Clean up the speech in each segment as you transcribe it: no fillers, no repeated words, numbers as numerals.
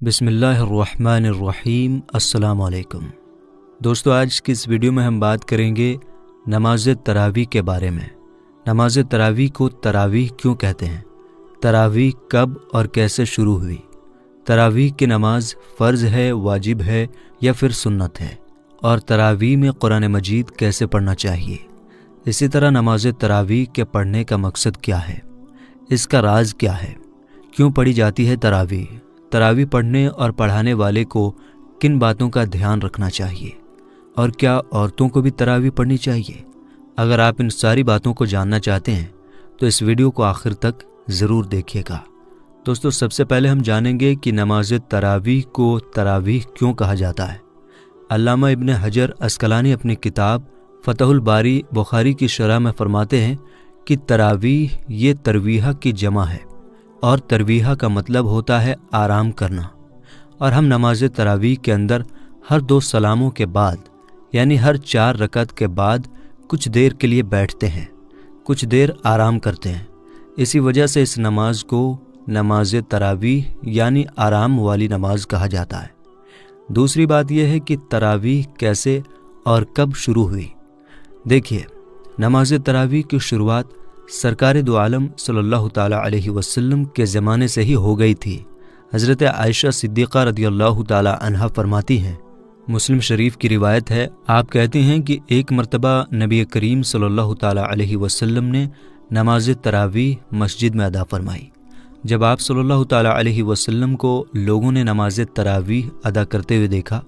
बिस्मिल्लाहिर्रहमानिर्रहीम। अस्सलाम वालेकुम दोस्तों, आज की इस वीडियो में हम बात करेंगे नमाज तरावी के बारे में। नमाज तरावी को तरावी क्यों कहते हैं, तरावी कब और कैसे शुरू हुई, तरावी की नमाज फ़र्ज़ है, वाजिब है या फिर सुन्नत है, और तरावी में कुरान मजीद कैसे पढ़ना चाहिए। इसी तरह नमाज तरावी के पढ़ने का मकसद क्या है, इसका राज क्या है, क्यों पढ़ी जाती है तरावी, तरावी पढ़ने और पढ़ाने वाले को किन बातों का ध्यान रखना चाहिए, और क्या औरतों को भी तरावी पढ़नी चाहिए। अगर आप इन सारी बातों को जानना चाहते हैं तो इस वीडियो को आखिर तक ज़रूर देखिएगा। दोस्तों, सबसे पहले हम जानेंगे कि नमाज तरावी को तरावी क्यों कहा जाता है। अल्लामा इब्न हजर अस्कलानी अपनी किताब फतहुल बारी बुखारी की शरह में फरमाते हैं कि तरावी ये तरवीहा की जमा है, और तरवीहा का मतलब होता है आराम करना। और हम नमाज तरावी के अंदर हर 2 सलामों के बाद यानी हर 4 रकअत के बाद कुछ देर के लिए बैठते हैं, कुछ देर आराम करते हैं। इसी वजह से इस नमाज को नमाज तरावी यानी आराम वाली नमाज कहा जाता है। दूसरी बात यह है कि तरावी कैसे और कब शुरू हुई। देखिए, नमाज तरावी की शुरुआत सरकार दो आलम सल्लल्लाहु ताला अलैहि वसल्लम के ज़माने से ही हो गई थी। हज़रत आयशा सिद्दीक़ा रदियल्लाहु ताला अन्हा फरमाती हैं, मुस्लिम शरीफ की रिवायत है, आप कहती हैं कि एक मरतबा नबी करीम सल्लल्लाहु ताला अलैहि वसल्लम ने नमाज तरावी मस्जिद में अदा फरमाई। जब आप सल्लल्लाहु ताला अलैहि वसल्लम को लोगों ने नमाज तरावी अदा करते हुए देखा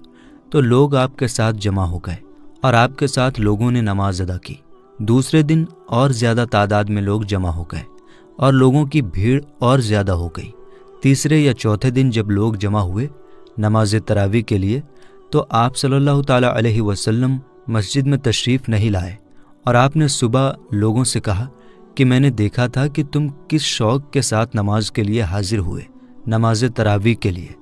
तो लोग आपके साथ जमा हो गए और आपके साथ लोगों ने नमाज अदा की। दूसरे दिन और ज़्यादा तादाद में लोग जमा हो गए और लोगों की भीड़ और ज़्यादा हो गई। तीसरे या चौथे दिन जब लोग जमा हुए नमाज तरावी के लिए तो आप सल्लल्लाहु ताला अलैहि वसल्लम मस्जिद में तशरीफ़ नहीं लाए, और आपने सुबह लोगों से कहा कि मैंने देखा था कि तुम किस शौक़ के साथ नमाज के लिए हाजिर हुए, नमाज तरावी के लिए,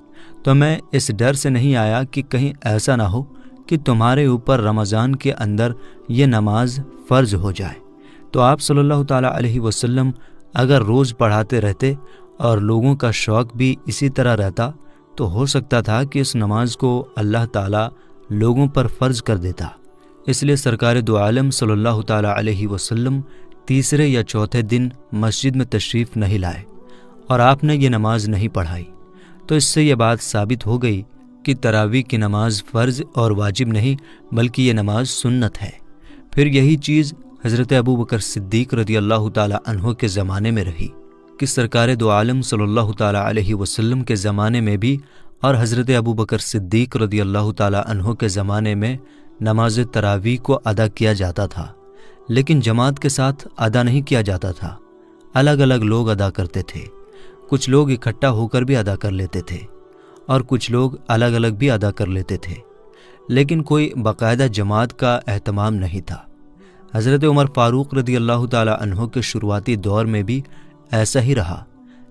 तो मैं इस डर से नहीं आया कि कहीं ऐसा ना हो कि तुम्हारे ऊपर रमज़ान के अंदर ये नमाज फ़र्ज़ हो जाए। तो आप सल्लल्लाहु ताला अलैहि वसल्लम अगर रोज़ पढ़ाते रहते और लोगों का शौक़ भी इसी तरह रहता तो हो सकता था कि इस नमाज को अल्लाह ताला लोगों पर फ़र्ज़ कर देता। इसलिए सरकार दो आलम सल्लल्लाहु ताला अलैहि वसल्लम तीसरे या चौथे दिन मस्जिद में तशरीफ़ नहीं लाए और आपने ये नमाज नहीं पढ़ाई। तो इससे ये बात साबित हो गई कि तरावी की नमाज फ़र्ज़ और वाजिब नहीं बल्कि ये नमाज सुन्नत है। फिर यही चीज़ हज़रत अबू बकर सिद्दीक़ रदियल्लाहु ताला अन्हो के ज़माने में रही कि सरकार दो आलम सल्लल्लाहु ताला अलैहि वसल्लम के ज़माने में भी और हज़रत अबू बकर सिद्दीक़ रदियल्लाहु ताला अन्हो के ज़माने में नमाज तरावी को अदा किया जाता था, लेकिन जमात के साथ अदा नहीं किया जाता था। अलग अलग लोग अदा करते थे। कुछ लोग इकट्ठा होकर भी अदा कर लेते थे और कुछ लोग अलग अलग भी अदा कर लेते थे, लेकिन कोई बाकायदा जमात का एहतमाम नहीं था। हज़रत उमर फ़ारूक रदियल्लाहु ताला अन्हो के शुरुआती दौर में भी ऐसा ही रहा,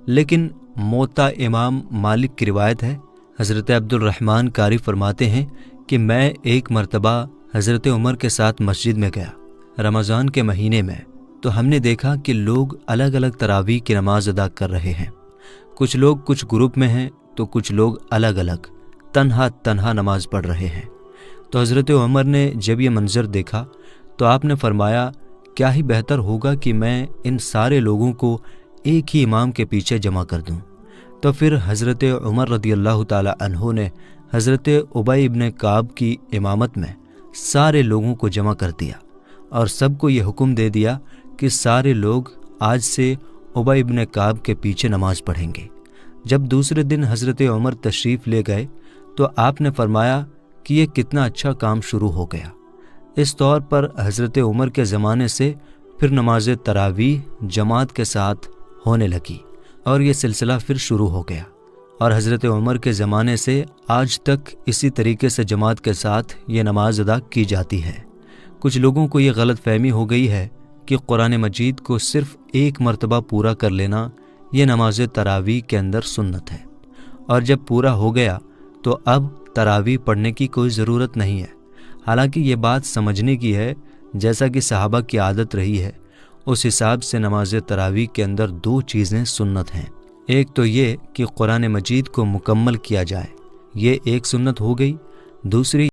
लेकिन मोता इमाम मालिक की रिवायत है, हज़रत अब्दुल रहमान कारी फरमाते हैं कि मैं एक मरतबा हज़रत उमर के साथ मस्जिद में गया रमज़ान के महीने में, तो हमने देखा कि लोग अलग अलग तरावी की नमाज अदा कर रहे हैं। कुछ लोग कुछ ग्रुप में हैं तो कुछ लोग अलग अलग तन्हा नमाज पढ़ रहे हैं। तो हज़रत उमर ने जब ये मंज़र देखा तो आपने फरमाया, क्या ही बेहतर होगा कि मैं इन सारे लोगों को एक ही इमाम के पीछे जमा कर दूं। तो फिर हज़रत उमर रदियल्लाहु ताला अन्हो ने हज़रत उबई इब्न काब की इमामत में सारे लोगों को जमा कर दिया और सबको ये हुक्म दे दिया कि सारे लोग आज से उबई इब्न काब के पीछे नमाज पढ़ेंगे। जब दूसरे दिन हज़रत उमर तशरीफ़ ले गए तो आपने फरमाया कि ये कितना अच्छा काम शुरू हो गया। इस तौर पर हज़रत उमर के ज़माने से फिर नमाज तरावी जमात के साथ होने लगी और ये सिलसिला फिर शुरू हो गया, और हज़रत उमर के ज़माने से आज तक इसी तरीके से जमात के साथ ये नमाज अदा की जाती है। कुछ लोगों को ये गलत फहमी हो गई है कि कुरान मजीद को सिर्फ़ एक मरतबा पूरा कर लेना ये नमाज तरावी के अंदर सुन्नत है, और जब पूरा हो गया तो अब तरावी पढ़ने की कोई ज़रूरत नहीं है। हालांकि ये बात समझने की है, जैसा कि सहाबा की आदत रही है उस हिसाब से नमाज तरावी के अंदर 2 चीज़ें सुन्नत हैं। ایک تو یہ کہ قرآن مجید کو مکمل کیا جائے، یہ ایک سنت ہو گئی۔ دوسری